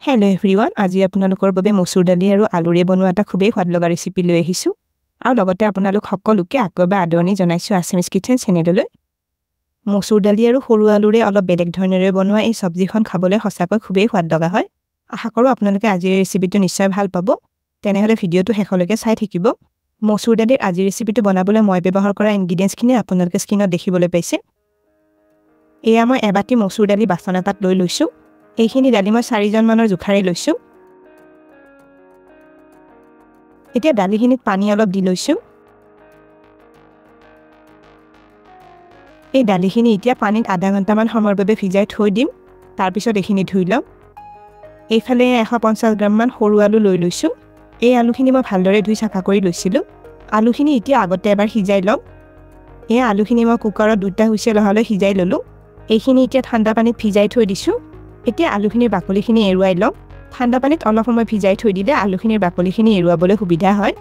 Hello everyone, আজি আপোনালোকৰ বাবে মসুৰ দালি আৰু আলুৰে বনোৱা এটা খুবেই সোৱাদ লগা ৰেচিপি লৈ আহিছো আৰু লগতে আপোনালোক সকলোকে আকবা আদৰণি জনাইছো আছামিজ কিচেন চেনেললৈ মসুৰ দালি আৰু সৰু আলুৰে অলপ বেলেগ ধৰণেৰে বনোৱা এই সবজিখন খাবলৈ সঁচাকৈ খুবেই সোৱাদ লগা হয় আশা কৰো আপোনালোকে আজিৰ ৰেচিপিটো নিশ্চয় ভাল পাব তেনেহলে ভিডিওটো শেষলৈকে চাই থাকিব মসুৰ দালিৰ আজিৰ ৰেচিপিটো বনাবলৈ মই ব্যৱহাৰ কৰা ইনগ্ৰেডিয়েন্টছখিনি আপোনালোকে স্ক্ৰীনত দেখিবলৈ পাইছে এয়া মই এবাটি মসুৰ দালি বাচন এটাত লৈ লৈছো এইখিনি দালি মই 4 জন মানৰ জুখাৰে লৈছো এতিয়া দালিখিনিত পানী অলপ দি লৈছো এই দালিখিনি এতিয়া পানীত আধা ঘণ্টা মান সময়ৰ বাবে ভিজাই থৈ দিম তাৰ পিছত এইখিনি ধুই লম এইফালে 150 গ্ৰাম মান সৰু আলু লৈ লৈছো এই আলুখিনি মই ভালদৰে ধুই সাফা কৰি লৈছিলো আলুখিনি এতিয়া আগতে এবাৰ সিজাই লম এই আলুখিনি মই কুকাৰত দুটা হুইছেল লহালৈ সিজাই ললো এইখিনি এতিয়া ঠাণ্ডা পানীত ভিজাই থৈ দিছো এতিয়া আলুখিনিৰ বাকলিখিনি এৰুৱাই লম ঠাণ্ডা পানীত অলপ সময় ভিজাই থৈ দিলে আলুখিনিৰ বাকলিখিনি এৰুৱাবলৈ সুবিধা হয়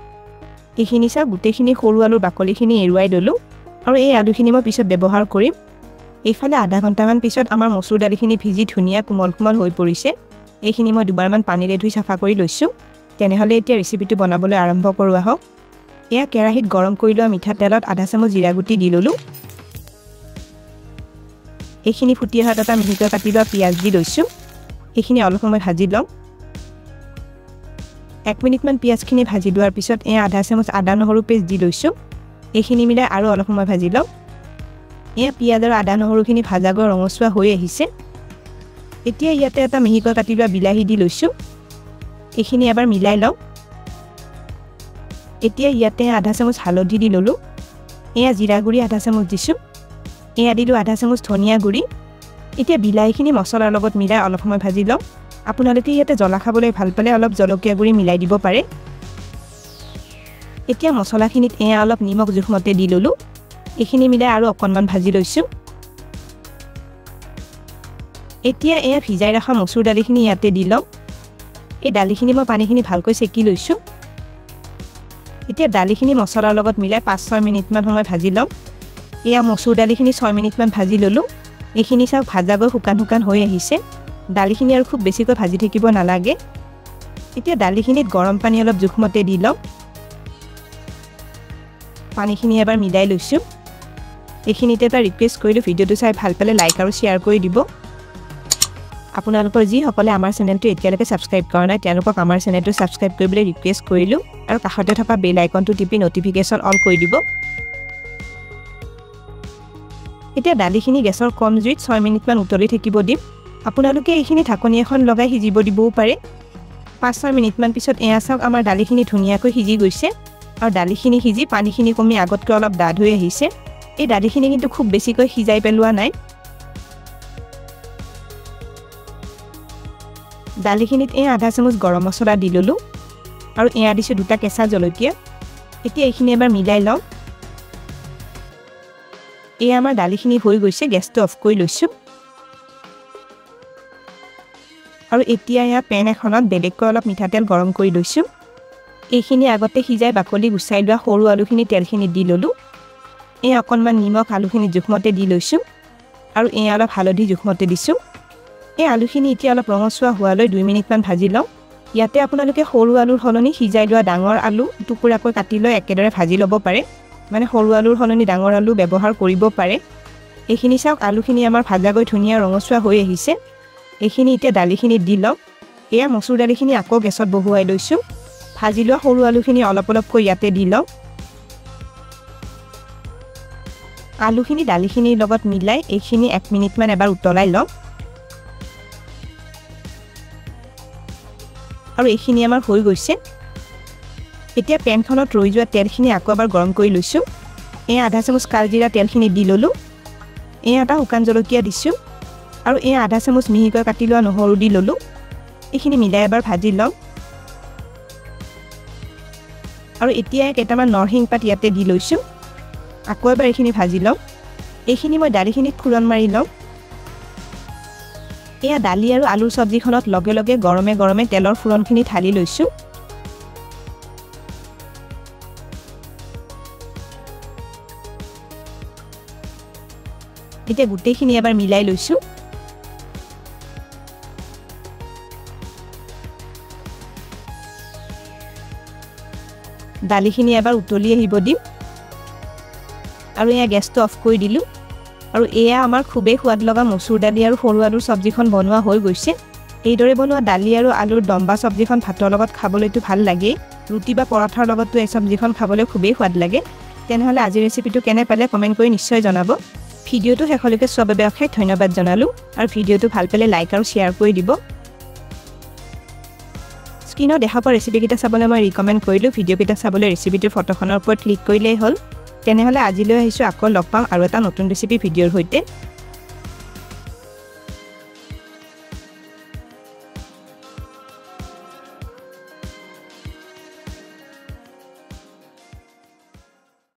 এইখিনি সব গুটেখিনি সৰু আলুৰ বাকলিখিনি এৰুৱাই দলো আৰু এই আলুখিনি মই পিছত ব্যৱহাৰ কৰিম এইফালে আধা ঘণ্টা মান পিছত আমাৰ মসুৰ দালিখিনি ভিজি ধুনিয়া কোমল কোমল হৈ পৰিছে এইখিনি মই দুবাৰ মান পানীৰে ধুই সাফা কৰি লৈছো তেনেহলে এতিয়া ৰেচিপিটো বনাবলৈ আৰম্ভ কৰো আহক এয়া কেৰাহীত গৰম কৰি লোৱা মিঠা তেলত আধা চামুচ জিৰা গুটি দি ললো এইখিনি ফুটি অহাত এটা মিহিকৈ কাটি লোৱা পিয়াজ দি লৈছো এইখিনি অলপ সময় ভাজি লম 1 মিনিট মান পিয়াজখিনি ভাজি লোৱাৰ পিছত এই আধা চামুচ আদা নহৰু পেষ্ট দি লৈছো এইখিনি মিলাই আৰু অলপ সময় ভাজি লম এই পিয়াজ আৰু আদা নহৰুখিনি ভাজা গৈ ৰঙচুৱা হৈ আহিছে এতিয়া ইয়াতে এটা মিহিকৈ কাটি লোৱা বিলাহী দি লৈছো এইখিনি এবাৰ মিলাই লম এতিয়া ইয়াতে আধা চামুচ হালধি দি ললো এয়া জিৰা গুৰি আধা চামুচ দিছো এয়া দিলো আধা চামুচ ধনিয়া গুৰি এতিয়া বিলাহীখিনি মছলাৰ লগত মিলাই অলপ সময় ভাজি লম আপোনালোকে ইয়াতে জ্বলা খাবলৈ ভাল পালে অলপ জলকীয়া গুৰি মিলাই দিব পাৰে এতিয়া মছলাখিনিত এয়া অলপ নিমখ জুখমতে দি ললো এইখিনি মিলাই আৰু অকণমান ভাজি লৈছো এতিয়া এয়া ভিজাই ৰাখা মসুৰ দালিখিনি ইয়াতে দি লম এই দালিখিনি মই পানীখিনি ভালকৈ সেকি লৈছো এতিয়া দালিখিনি মছলাৰ লগত মিলাই 5-6 মিনিট মান সময় ভাজি লম এয়া মসুৰ দালিখিনি 6 মিনিট মান ভাজি ললো এইখিনি সব ভাজা গৈ শুকান শুকান হৈ আহিছে দালিখিনি আৰু খুব বেছিকৈ ভাজি থাকিব নালাগে এতিয়া দালিখিনিত গৰম পানী অলপ জুখমতে দি লম পানীখিনি এবাৰ মিলাই লৈছো এইখিনিতে এটা ৰিকুৱেষ্ট কৰিলো ভিডিওটো চাই ভাল পালে লাইক আৰু শেয়াৰ কৰি দিব আপোনালোকৰ যি সকলে আমাৰ চেনেলটো এতিয়ালৈকে সাবস্ক্ৰাইব কৰা নাই তেওঁলোকক আমাৰ চেনেলটো সাবস্ক্ৰাইব কৰিবলৈ ৰিকুৱেষ্ট কৰিলো আৰু কাষতে থকা বেল আইকনটো টিপি নটিফিকেশন অল কৰি দিব এতিয়া দালিখিনি গেছৰ কম জুইত 6 মিনিট মান উতলি থাকিব দিম আপোনালোকে এইখিনি ঢাকনি এখন লগাই সিজিব দিবও পাৰে 5-6 মিনিট মান পিছত এয়া চাওক আমাৰ দালিখিনি ধুনিয়াকৈ সিজি গৈছে আৰু দালিখিনি সিজি পানীখিনি কমি আগতকৈ অলপ ডাঠ হৈ আহিছে এই দালিখিনি কিন্তু খুব বেছিকৈ সিজাই পেলোৱা নাই দালিখিনিত এই আধা চামুচ গৰম মছলা দি ললো আৰু এয়া দিছো দুটা কেঁচা জলকীয়া এতিয়া এইখিনি এবাৰ মিলাই লম এই আমাৰ দালিখিনি হৈ গৈছে গেছটো অফ কৰি লৈছো আৰু এতিয়া এয়া পেন এখনত বেলেগকৈ অলপ মিঠাতেল গৰম কৰি লৈছো এইখিনি আগতে সিজাই বাকলি গুচাই লোৱা সৰু আলুখিনি তেলখিনি দি ললো এই অকণমান নিমখ আলুখিনি জুখমতে দি লৈছো আৰু এই অলপ হালধি জুখমতে দিছো এই আলুখিনি এতিয়া অলপ ৰঙচুৱা হোৱালৈ 2 মিনিট মান ভাজি লম ইয়াতে আপোনালোকে সৰু আলুৰ হলনি সিজাই লোৱা ডাঙৰ আলু টুকুৰাকৈ কাটি লৈ একেদৰে ভাজি ল'ব পাৰে মানে সৰু আলুৰ হলনি ডাঙৰ আলু ব্যৱহাৰ কৰিব পাৰে এইখিনি চাওক আলুখিনি আমাৰ ভাজা গৈ ধুনিয়া ৰঙচুৱা হৈ আহিছে এইখিনি এতিয়া দালিখিনি দি লম এয়া মসুৰ দালিখিনি আকৌ গেছত বহুৱাই লৈছো ভাজি লোৱা সৰু আলুখিনি অলপ অলপকৈ ইয়াতে দি লম আলুখিনি দালিখিনিৰ লগত মিলাই এইখিনি 1 মিনিট মান এবাৰ উতলাই লম আৰু এইখিনি আমাৰ হৈ গৈছে এতিয়া পেনখনত ৰৈ যোৱা তেলখিনি আকৌ এবাৰ গৰম কৰি লৈছো এই আধা চামুচ কালজিৰা তেলখিনি দি ললো এই এটা শুকান জলকীয়া দিছো আৰু এই আধা চামুচ মিহিকৈ কাটি লোৱা নহৰু দি ললো এইখিনি মিলাই এবাৰ ভাজি লম আৰু এতিয়া কেইটামান নৰসিংহ পাত ইয়াতে দি লৈছো আকৌ এবাৰ এইখিনি ভাজি লম এইখিনি মই দালিখিনিত খুৰণ মাৰি লম এয়া দালি আৰু আলুৰ সবজিখনত লগে লগে গৰমে গৰমে তেলৰ ফুৰণখিনি ঢালি লৈছো এতিয়া গুটেইখিনি এবাৰ মিলাই লৈছো দালিখিনি এবাৰ উতলি আহিব দিম আৰু এয়া গেছটো অফ কৰি দিলোঁ আৰু এয়া আমাৰ খুবেই সোৱাদ লগা মচুৰ দালি আৰু সৰু আলুৰ চব্জিখন বনোৱা হৈ গৈছে এইদৰে বনোৱা দালি আৰু আলুৰ দম বা চব্জিখন ভাতৰ লগত খাবলৈতো ভাল লাগে ৰুটি বা পৰঠাৰ লগতো এই চব্জিখন খাবলৈ খুবেই সোৱাদ লাগে তেনেহ'লে আজিৰ ৰেচিপিটো কেনে পালে কমেণ্ট কৰি নিশ্চয় জনাব ভিডিঅ'টো শেষলৈকে চোৱাৰ বাবে অশেষ ধন্যবাদ জনালোঁ আৰু ভিডিঅ'টো ভাল পালে লাইক আৰু শ্বেয়াৰ কৰি দিব স্ক্ৰীনত দেখা পোৱা ৰেচিপিকেইটা চাবলৈ মই ৰিকমেণ্ড কৰিলোঁ ভিডিঅ'কেইটা চাবলৈ ৰেচিপিটোৰ ফটোখনৰ ওপৰত ক্লিক কৰিলেই হ'ল তেনেহ'লে আজিলৈ আহিছোঁ আকৌ লগ পাম আৰু এটা নতুন ৰেচিপি ভিডিঅ'ৰ সৈতে